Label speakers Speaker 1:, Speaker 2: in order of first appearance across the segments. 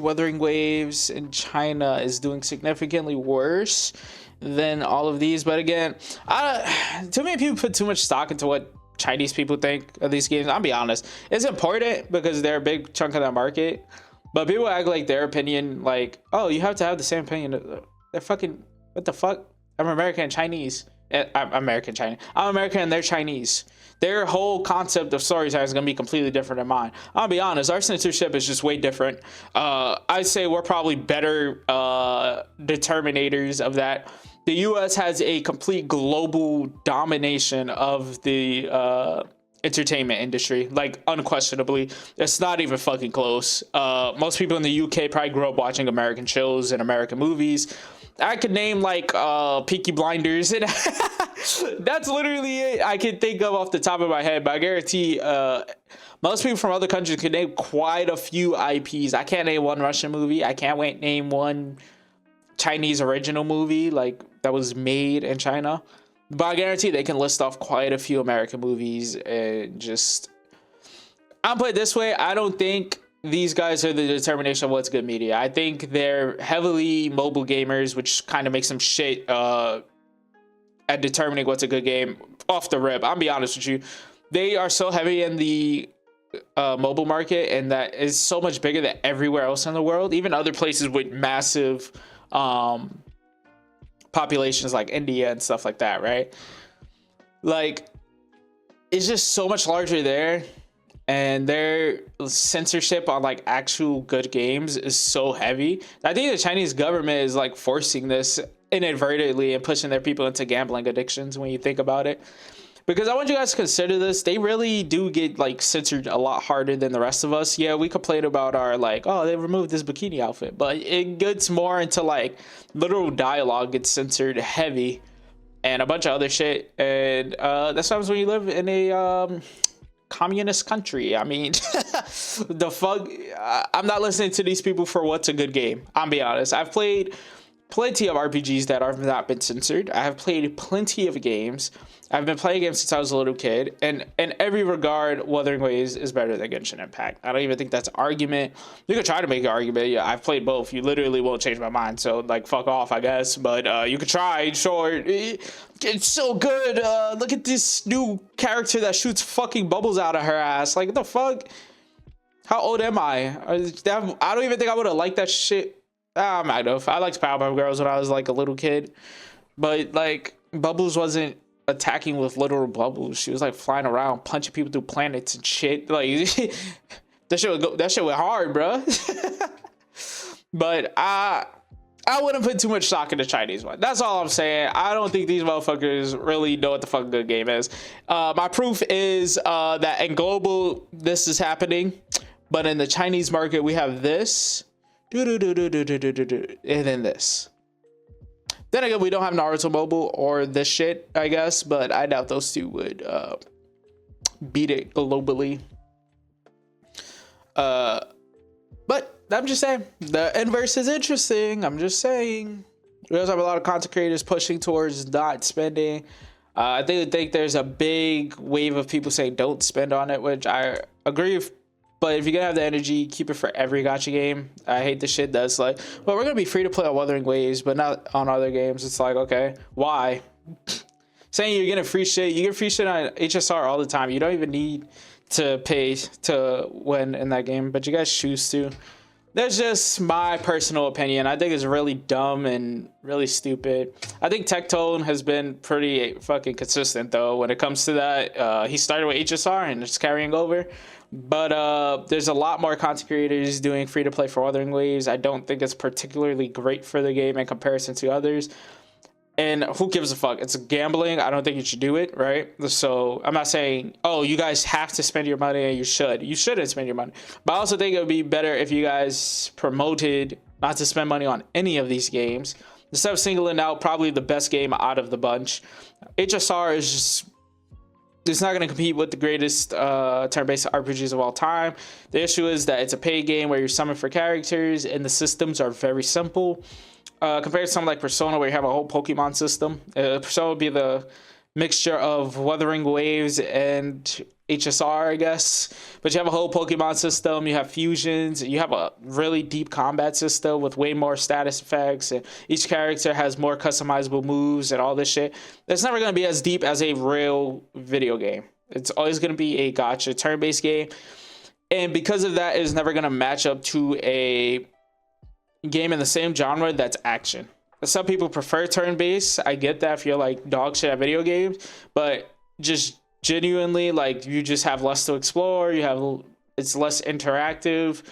Speaker 1: Wuthering Waves in China is doing significantly worse than all of these. But again, too many people put too much stock into what Chinese people think of these games. I'll be honest, it's important because they're a big chunk of that market, but people act like their opinion, like, oh, you have to have the same opinion. They're fucking, what the fuck? I'm American and Chinese. I'm American and they're Chinese. Their whole concept of storytelling is going to be completely different than mine. I'll be honest, our censorship is just way different. I'd say we're probably better determinators of that. The US has a complete global domination of the entertainment industry, like unquestionably. It's not even fucking close. Most people in the UK probably grew up watching American shows and American movies. I could name like Peaky Blinders, and that's literally it I can think of off the top of my head. But I guarantee most people from other countries can name quite a few IPs. I can't name one Russian movie. I can't name one Chinese original movie like that was made in China. But I guarantee they can list off quite a few American movies. And just, I'll put it this way, I don't think these guys are the determination of what's good media. I think they're heavily mobile gamers, which kind of makes them shit at determining what's a good game off the rip. I'll be honest with you. They are so heavy in the mobile market, and that is so much bigger than everywhere else in the world. Even other places with massive populations like India and stuff like that, right? Like, it's just so much larger there. And their censorship on like actual good games is so heavy. I think the Chinese government is like forcing this inadvertently and pushing their people into gambling addictions when you think about it. Because I want you guys to consider this. They really do get like censored a lot harder than the rest of us. Yeah, we complain about our like, oh, they removed this bikini outfit. But it gets more into like literal dialogue gets censored heavy and a bunch of other shit. And that's what happens when you live in a communist country. I mean, the fuck, I'm not listening to these people for what's a good game. I'll be honest. I've played plenty of RPGs that have not been censored. I have played plenty of games. I've been playing games since I was a little kid, and in every regard, Wuthering Waves is better than Genshin Impact. I don't even think that's an argument. You could try to make an argument. Yeah, I've played both. You literally won't change my mind, so like fuck off, I guess. But you could try. Sure, it's so good. Look at this new character that shoots fucking bubbles out of her ass. Like, what the fuck? How old am I? I don't even think I would have liked that shit. I might have. I liked Powerpuff Girls when I was like a little kid, but like Bubbles wasn't attacking with literal bubbles. She was like flying around, punching people through planets and shit. Like that shit went hard, bro. But I wouldn't put too much stock in the Chinese one. That's all I'm saying. I don't think these motherfuckers really know what the fuck a good game is. My proof is that in global this is happening, but in the Chinese market we have this. And then this. Then again, we don't have Naruto Mobile or this shit, I guess, but I doubt those two would beat it globally. But I'm just saying, the inverse is interesting. I'm just saying. We also have a lot of content creators pushing towards not spending. I think there's a big wave of people saying don't spend on it, which I agree with. But if you're gonna have the energy, keep it for every gacha game. I hate the shit that's like, well, we're gonna be free to play on Wuthering Waves, but not on other games. It's like, okay, why? Saying you're getting free shit, you get free shit on HSR all the time. You don't even need to pay to win in that game, but you guys choose to. That's just my personal opinion. I think it's really dumb and really stupid. I think Tectone has been pretty fucking consistent though when it comes to that. He started with HSR and it's carrying over. But there's a lot more content creators doing free to play for Wuthering Waves. I don't think it's particularly great for the game in comparison to others. And who gives a fuck? It's gambling. I don't think you should do it, right? So I'm not saying, oh, you guys have to spend your money, and you should. You shouldn't spend your money. But I also think it would be better if you guys promoted not to spend money on any of these games instead of singling out probably the best game out of the bunch. HSR is just... it's not going to compete with the greatest turn-based RPGs of all time. The issue is that it's a paid game where you summon for characters, and the systems are very simple. Compared to something like Persona, where you have a whole Pokemon system. Persona would be the mixture of Wuthering Waves and HSR, I guess. But you have a whole Pokemon system. You have fusions. You have a really deep combat system with way more status effects, and each character has more customizable moves and all this shit. It's never gonna be as deep as a real video game. It's always gonna be a gacha turn-based game, and because of that, it's never gonna match up to a game in the same genre that's action. Some people prefer turn-based. I get that if you're like dog shit at video games, but just genuinely, like, you just have less to explore. It's less interactive.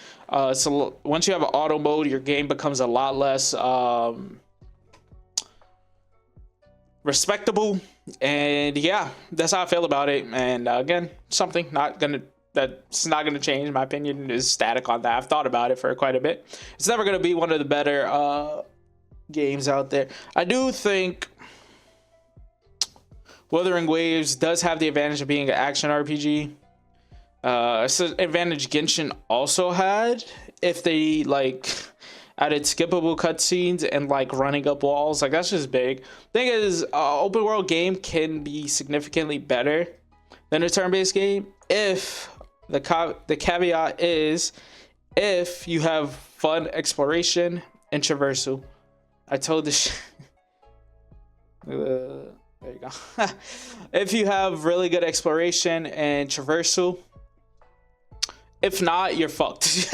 Speaker 1: So once you have an auto mode, your game becomes a lot less respectable. And yeah, that's how I feel about it. And again, something that's not gonna change. My opinion is static on that. I've thought about it for quite a bit. It's never gonna be one of the better games out there. I do think Wuthering Waves does have the advantage of being an action RPG. It's an advantage Genshin also had if they like added skippable cutscenes and like running up walls. Like, that's just big. Thing is, open world game can be significantly better than a turn-based game if the caveat is if you have fun exploration and traversal. I told this. There you go. If you have really good exploration and traversal, if not, you're fucked.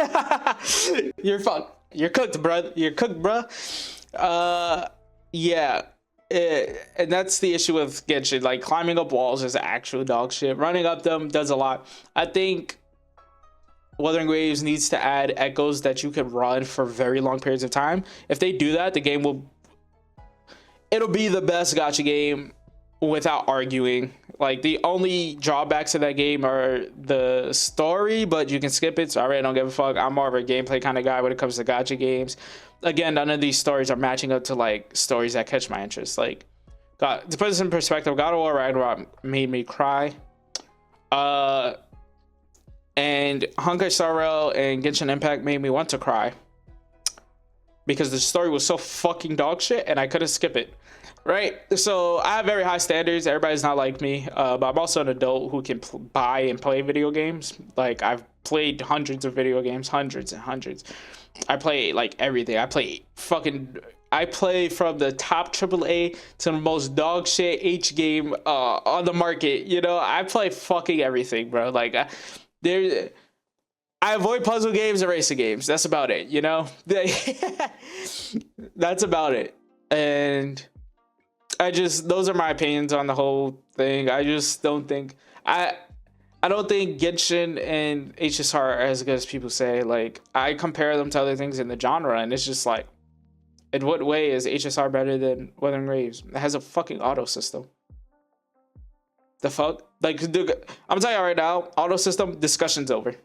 Speaker 1: You're fucked. You're cooked, bro. You're cooked, bro. Yeah. And that's the issue with Genshin. Like, climbing up walls is actual dog shit. Running up them does a lot. I think Wuthering Waves needs to add echoes that you can run for very long periods of time. If they do that, the game it'll be the best gacha game without arguing. Like, the only drawbacks of that game are the story, but you can skip it, so I really don't give a fuck. I'm more of a gameplay kind of guy when it comes to gacha games. Again, none of these stories are matching up to like stories that catch my interest. Like, to put this in perspective, God of War Ragnarok made me cry. And Honkai Star Rail and Genshin Impact made me want to cry because the story was so fucking dog shit and I couldn't skip it. Right? So I have very high standards. Everybody's not like me, but I'm also an adult who can buy and play video games. Like, I've played hundreds of video games, hundreds and hundreds. I play like everything. I play from the top AAA to the most dog shit H game on the market. You know, I play fucking everything, bro. Like, I avoid puzzle games and racing games. That's about it, you know? That's about it. And those are my opinions on the whole thing. I just don't think I don't think Genshin and HSR are as good as people say. Like, I compare them to other things in the genre, and it's just like, in what way is HSR better than Wuthering Waves? It has a fucking auto system. The fuck? Like, dude, I'm telling you right now, auto system, discussion's over.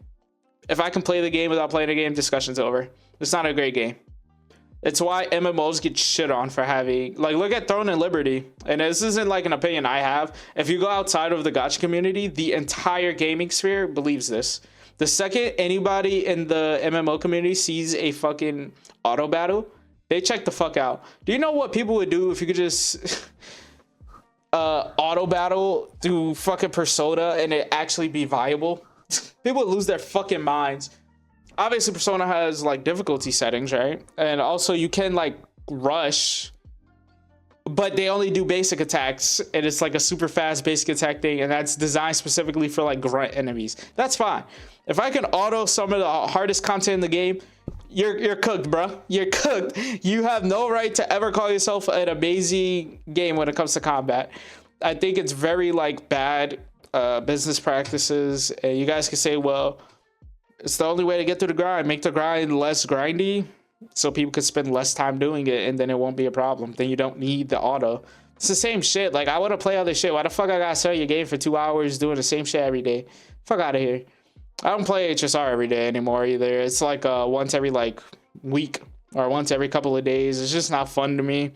Speaker 1: If I can play the game without playing the game, discussion's over. It's not a great game. It's why MMOs get shit on for having, like, look at Throne and Liberty. And this isn't like an opinion I have. If you go outside of the gacha community, the entire gaming sphere believes this. The second anybody in the MMO community sees a fucking auto battle, they check the fuck out. Do you know what people would do if you could just auto battle through fucking Persona and it actually be viable? People would lose their fucking minds. Obviously, Persona has like difficulty settings, right? And also you can like rush, but they only do basic attacks, and it's like a super fast basic attack thing, and that's designed specifically for like grunt enemies. That's fine. If I can auto some of the hardest content in the game, you're cooked, bro. You're cooked. You have no right to ever call yourself an amazing game when it comes to combat. I think it's very like bad business practices. And you guys can say, well, it's the only way to get through the grind. Make the grind less grindy so people can spend less time doing it, and then it won't be a problem. Then you don't need the auto. It's the same shit. Like, I want to play other shit. Why the fuck I gotta sell your game for 2 hours doing the same shit every day? Fuck out of here. I don't play HSR every day anymore either. It's like once every like week or once every couple of days. It's just not fun to me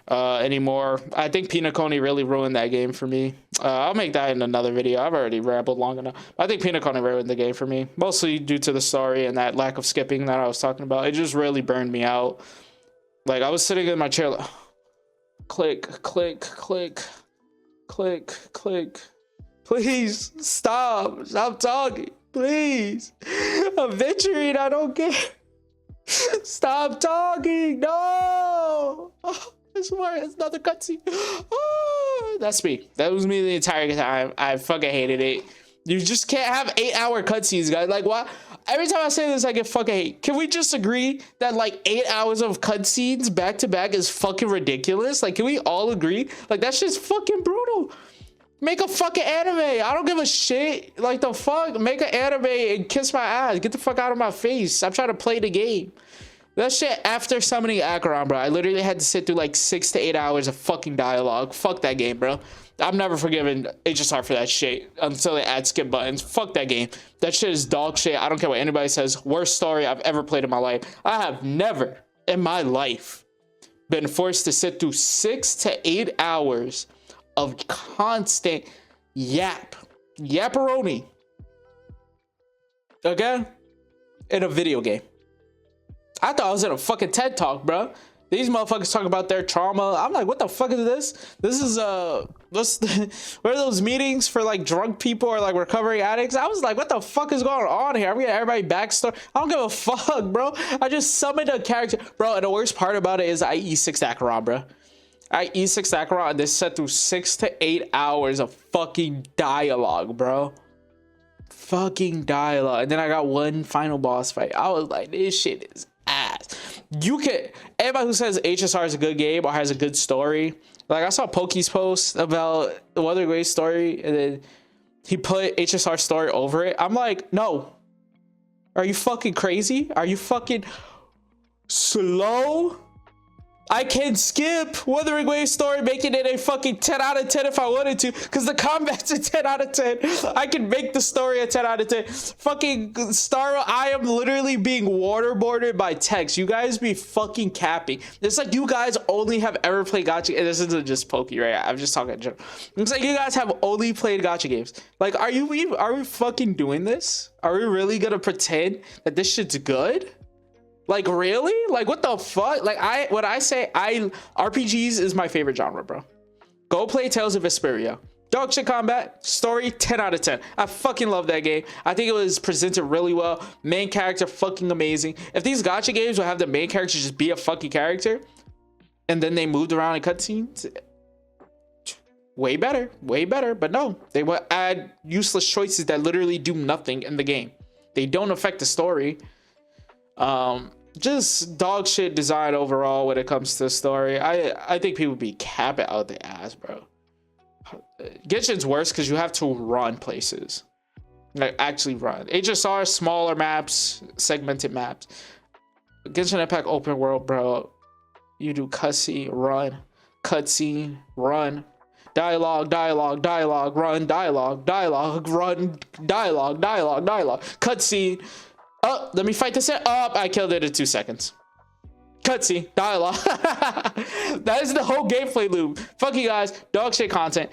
Speaker 1: anymore. I think Pinocone really ruined that game for me. I'll make that in another video. I've already rambled long enough. I think Pinocone ruined the game for me, mostly due to the story and that lack of skipping that I was talking about. It just really burned me out. Like, I was sitting in my chair like, click, click, click, click, click, Please stop. Stop talking. Please. I'm venturing. I don't care. Stop talking. No. Oh, I swear, it's another cutscene. Oh, that's me. That was me the entire time. I fucking hated it. You just can't have 8-hour cutscenes, guys. Like, why? Every time I say this, I get fucking hate. Can we just agree that like 8 hours of cutscenes back to back is fucking ridiculous? Like, can we all agree? Like, that's just fucking brutal. Make a fucking anime. I don't give a shit. Like, the fuck? Make an anime and kiss my ass. Get the fuck out of my face. I'm trying to play the game. That shit, after summoning Acheron, bro, I literally had to sit through like 6 to 8 hours of fucking dialogue. Fuck that game, bro. I'm never forgiving HSR for that shit until they add skip buttons. Fuck that game. That shit is dog shit. I don't care what anybody says. Worst story I've ever played in my life. I have never in my life been forced to sit through 6 to 8 hours of constant yapperoni. Okay? In a video game. I thought I was in a fucking TED Talk, bro. These motherfuckers talk about their trauma. I'm like, what the fuck is this? This is what are those meetings for like drunk people or like recovering addicts? I was like, what the fuck is going on here? I'm getting everybody backstory. I don't give a fuck, bro. I just summoned a character, bro. And the worst part about it is I E6 Acheron, bro. I E6 Acheron and they set through 6 to 8 hours of fucking dialogue, bro. Fucking dialogue. And then I got one final boss fight. I was like, this shit is ass. You can, everybody who says HSR is a good game or has a good story, like I saw Pokey's post about the Wuthering Waves story and then he put HSR story over it. I'm like, no. Are you fucking crazy? Are you fucking slow? I can skip Wuthering Waves story, making it a fucking 10 out of 10 if I wanted to, because the combat's a 10 out of 10. I can make the story a 10 out of 10. Fucking Star, I am literally being waterboarded by text. You guys be fucking capping. It's like you guys only have ever played Gacha, and this isn't just Pokey, right? I'm just talking in general. It's like you guys have only played Gacha games. Like, are we fucking doing this? Are we really gonna pretend that this shit's good? Like, really? Like, what the fuck? Like, when I say RPGs is my favorite genre, bro. Go play Tales of Vesperia. Dog shit combat, story, 10 out of 10. I fucking love that game. I think it was presented really well. Main character, fucking amazing. If these gacha games would have the main character just be a fucking character, and then they moved around in cutscenes, way better, way better. But no, they would add useless choices that literally do nothing in the game. They don't affect the story. Just dog shit design overall when it comes to the story. I think people be capping out the ass, bro. Genshin's worse because you have to run places, like actually run. HSR, smaller maps, segmented maps. Genshin Impact open world, bro. You do cutscene, run, cutscene, run, dialogue, dialogue, dialogue, run, dialogue, dialogue, run, dialogue, dialogue, dialogue, cutscene. Oh, let me fight this. I killed it in 2 seconds. Cutscene, dialogue. That is the whole gameplay loop. Fuck you guys. Dog shit content.